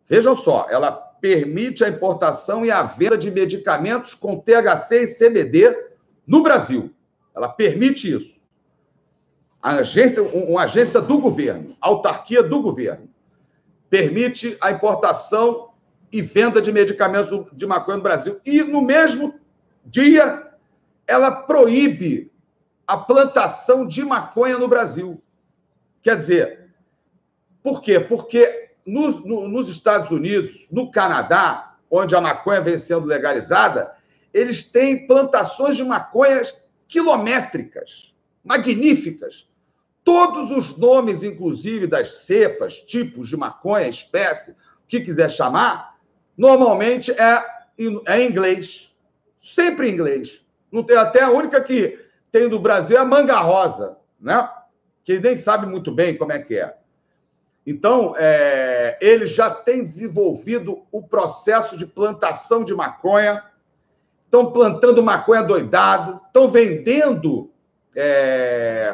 Vejam só, ela permite a importação e a venda de medicamentos com THC e CBD no Brasil. Ela permite isso. Uma agência do governo, autarquia do governo, permite a importação e venda de medicamentos de maconha no Brasil. E, no mesmo dia, ela proíbe a plantação de maconha no Brasil. Quer dizer, por quê? Porque nos Estados Unidos, no Canadá, onde a maconha vem sendo legalizada, eles têm plantações de maconhas quilométricas, magníficas. Todos os nomes, inclusive, das cepas, tipos de maconha, espécie, o que quiser chamar, normalmente é em inglês. Sempre em inglês. Não tem, até a única que tem no Brasil é a manga rosa, né? Que nem sabe muito bem como é que é. Então, eles já têm desenvolvido o processo de plantação de maconha, estão plantando maconha doidado, estão vendendo,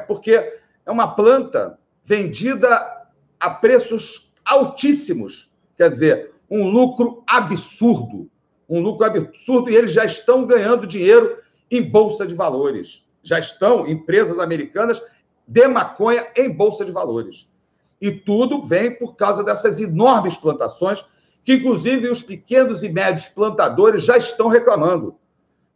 porque é uma planta vendida a preços altíssimos, quer dizer, um lucro absurdo, e eles já estão ganhando dinheiro em bolsa de valores. Já estão empresas americanas de maconha em bolsa de valores. E tudo vem por causa dessas enormes plantações, que, inclusive, os pequenos e médios plantadores já estão reclamando,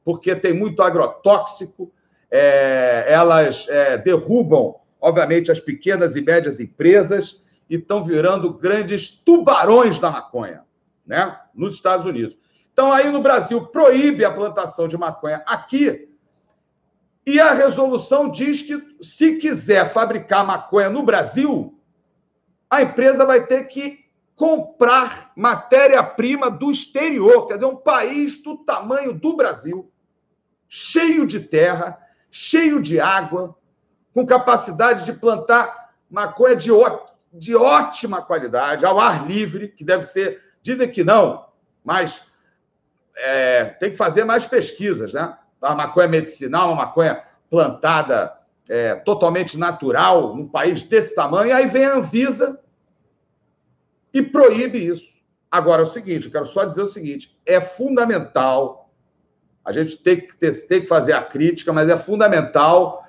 porque tem muito agrotóxico, elas derrubam, obviamente, as pequenas e médias empresas e estão virando grandes tubarões da maconha, né? Nos Estados Unidos. Então, aí no Brasil, proíbe a plantação de maconha aqui, e a resolução diz que, se quiser fabricar maconha no Brasil, a empresa vai ter que comprar matéria-prima do exterior, quer dizer, um país do tamanho do Brasil, cheio de terra, cheio de água, com capacidade de plantar maconha de ótima qualidade, ao ar livre, que deve ser... Dizem que não, mas tem que fazer mais pesquisas, né? A maconha medicinal, uma maconha plantada totalmente natural, num país desse tamanho, e aí vem a Anvisa e proíbe isso. Agora, é o seguinte, eu quero só dizer o seguinte, é fundamental, a gente tem que fazer a crítica, mas é fundamental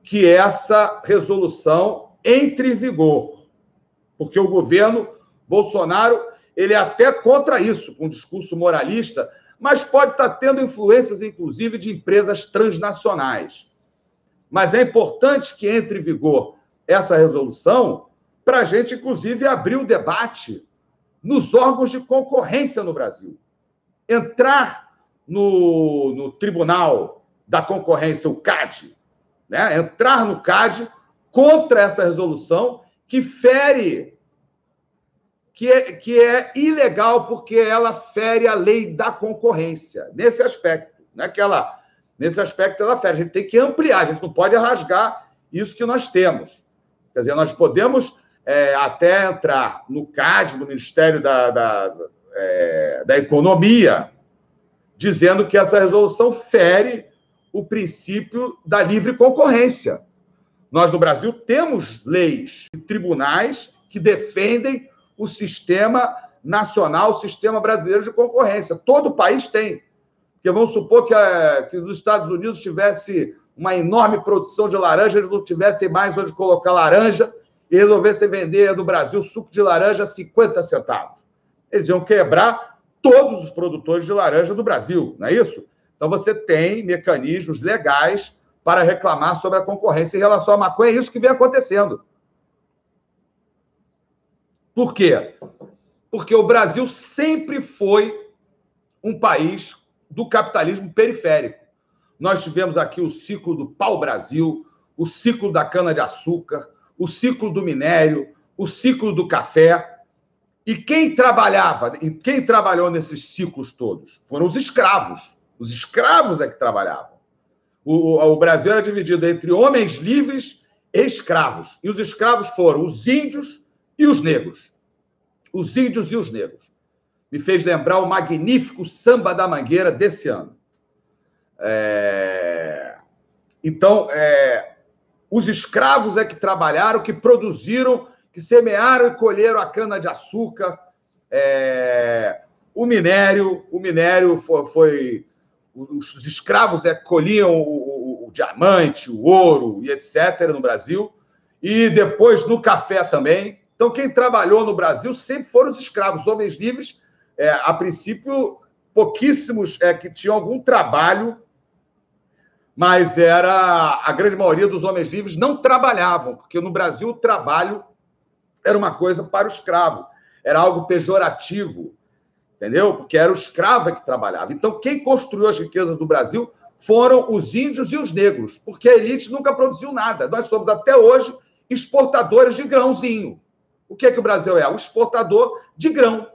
que essa resolução entre em vigor, porque o governo Bolsonaro, ele é até contra isso, com um discurso moralista, mas pode estar tendo influências, inclusive, de empresas transnacionais. Mas é importante que entre em vigor essa resolução para a gente, inclusive, abrir o debate nos órgãos de concorrência no Brasil. Entrar no Tribunal da Concorrência, o CAD, né? Entrar no CAD contra essa resolução que fere, que é ilegal, porque ela fere a lei da concorrência, nesse aspecto. Né? Nesse aspecto, ela fere. A gente tem que ampliar, a gente não pode rasgar isso que nós temos. Quer dizer, nós podemos até entrar no CAD, no Ministério da Economia, dizendo que essa resolução fere o princípio da livre concorrência. Nós, no Brasil, temos leis e tribunais que defendem o sistema nacional, o sistema brasileiro de concorrência. Todo país tem. Porque vamos supor que nos Estados Unidos tivesse uma enorme produção de laranja, eles não tivessem mais onde colocar laranja e resolvessem vender no Brasil suco de laranja a 50 centavos. Eles iam quebrar todos os produtores de laranja do Brasil, não é isso? Então, você tem mecanismos legais para reclamar sobre a concorrência em relação à maconha. É isso que vem acontecendo. Por quê? Porque o Brasil sempre foi um país do capitalismo periférico. Nós tivemos aqui o ciclo do pau-brasil, o ciclo da cana-de-açúcar, o ciclo do minério, o ciclo do café. E quem trabalhou nesses ciclos todos? Foram os escravos. Os escravos é que trabalhavam. O Brasil era dividido entre homens livres e escravos. E os escravos foram os índios e os negros. Os índios e os negros. Me fez lembrar o magnífico Samba da Mangueira desse ano. Então, os escravos é que trabalharam, que produziram, que semearam e colheram a cana-de-açúcar, O minério foi os escravos colhiam o diamante, o ouro e etc. no Brasil, e depois no café também. Então, quem trabalhou no Brasil sempre foram os escravos. Homens livres, a princípio, pouquíssimos que tinham algum trabalho, mas a grande maioria dos homens livres não trabalhavam, porque no Brasil o trabalho era uma coisa para o escravo, era algo pejorativo, entendeu? Porque era o escravo que trabalhava. Então, quem construiu as riquezas do Brasil foram os índios e os negros, porque a elite nunca produziu nada. Nós somos, até hoje, exportadores de grãozinho. O que o Brasil é? Um exportador de grão.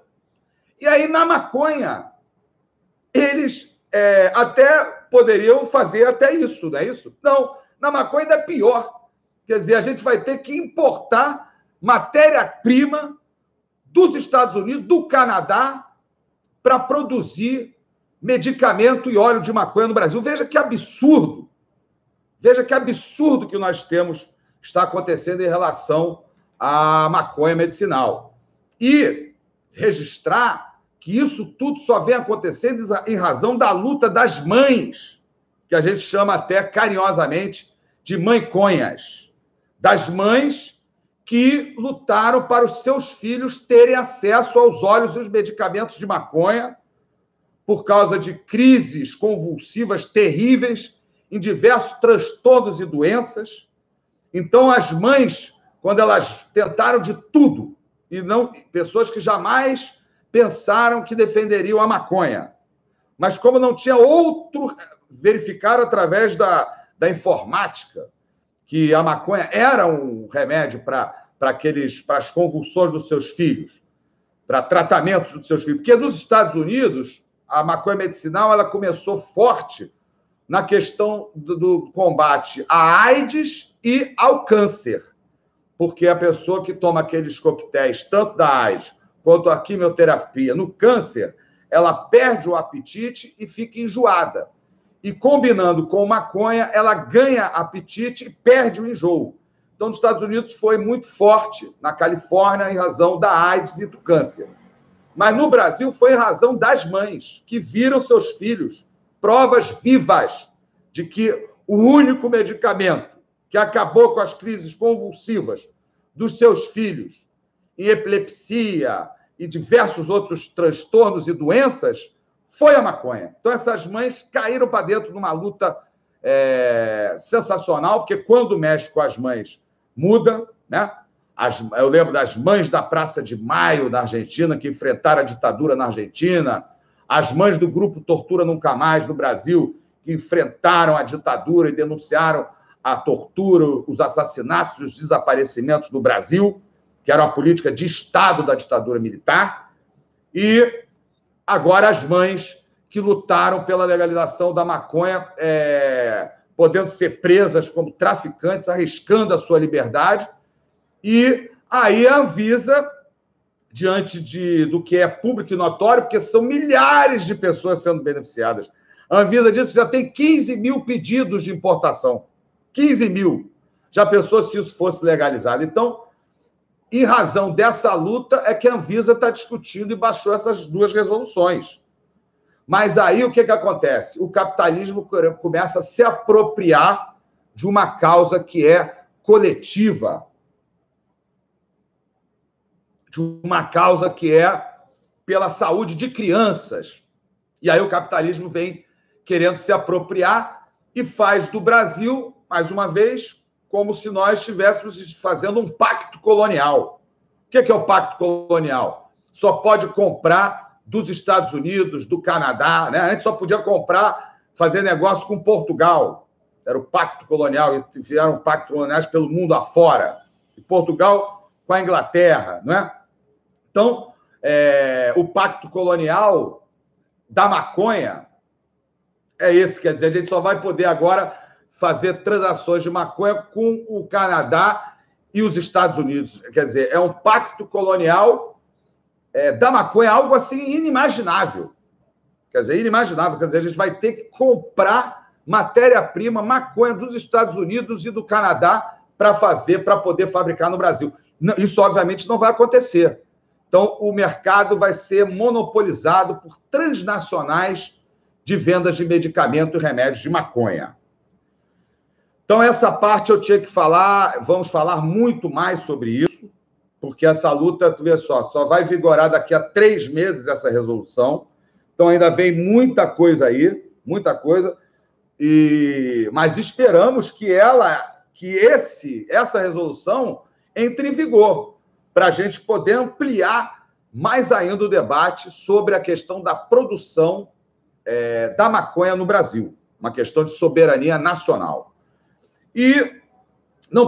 E aí, na maconha, eles até poderiam fazer até isso, não é isso? Não, na maconha ainda é pior. Quer dizer, a gente vai ter que importar matéria-prima dos Estados Unidos, do Canadá, para produzir medicamento e óleo de maconha no Brasil. Veja que absurdo. Veja que absurdo que nós está acontecendo em relação à maconha medicinal. E registrar que isso tudo só vem acontecendo em razão da luta das mães, que a gente chama até carinhosamente de mãeconhas, das mães que lutaram para os seus filhos terem acesso aos óleos e os medicamentos de maconha por causa de crises convulsivas terríveis em diversos transtornos e doenças. Então, as mães, quando elas tentaram de tudo, e não pessoas que jamais pensaram que defenderiam a maconha, mas como não tinha outro, verificaram através da informática que a maconha era um remédio para as convulsões dos seus filhos, para tratamentos dos seus filhos. Porque nos Estados Unidos, a maconha medicinal ela começou forte na questão do combate à AIDS e ao câncer. Porque a pessoa que toma aqueles coquetéis, tanto da AIDS quanto a quimioterapia, no câncer, ela perde o apetite e fica enjoada. E combinando com maconha, ela ganha apetite e perde o enjoo. Então, nos Estados Unidos foi muito forte, na Califórnia, em razão da AIDS e do câncer. Mas no Brasil foi em razão das mães, que viram seus filhos, provas vivas de que o único medicamento que acabou com as crises convulsivas dos seus filhos, em epilepsia e diversos outros transtornos e doenças, foi a maconha. Então, essas mães caíram para dentro de uma luta sensacional, porque quando mexe com as mães, muda, né? Eu lembro das mães da Praça de Maio, na Argentina, que enfrentaram a ditadura na Argentina, as mães do grupo Tortura Nunca Mais, no Brasil, que enfrentaram a ditadura e denunciaram a tortura, os assassinatos e os desaparecimentos no Brasil, que era uma política de Estado da ditadura militar, e agora as mães que lutaram pela legalização da maconha, podendo ser presas como traficantes, arriscando a sua liberdade. E aí a Anvisa, diante do que é público e notório, porque são milhares de pessoas sendo beneficiadas, a Anvisa disse que já tem 15 mil pedidos de importação. 15 mil. Já pensou se isso fosse legalizado? Então, em razão dessa luta, é que a Anvisa está discutindo e baixou essas duas resoluções. Mas aí o que acontece? O capitalismo começa a se apropriar de uma causa que é coletiva, de uma causa que é pela saúde de crianças. E aí o capitalismo vem querendo se apropriar e faz do Brasil, mais uma vez, como se nós estivéssemos fazendo um pacto colonial. O que é o pacto colonial? Só pode comprar dos Estados Unidos, do Canadá, né? A gente só podia comprar, fazer negócio com Portugal. Era o pacto colonial, e vieram pactos coloniais pelo mundo afora. E Portugal com a Inglaterra, não é? Então, o pacto colonial da maconha é esse, quer dizer, a gente só vai poder agora fazer transações de maconha com o Canadá e os Estados Unidos. Quer dizer, é um pacto colonial da maconha, algo assim inimaginável. Quer dizer, inimaginável. Quer dizer, a gente vai ter que comprar matéria-prima, maconha dos Estados Unidos e do Canadá para poder fabricar no Brasil. Isso, obviamente, não vai acontecer. Então, o mercado vai ser monopolizado por transnacionais de vendas de medicamento e remédios de maconha. Então, essa parte eu tinha que falar, vamos falar muito mais sobre isso, porque essa luta, tu vê só vai vigorar daqui a 3 meses essa resolução. Então, ainda vem muita coisa aí, muita coisa, mas esperamos que essa resolução entre em vigor, para a gente poder ampliar mais ainda o debate sobre a questão da produção da maconha no Brasil, uma questão de soberania nacional. E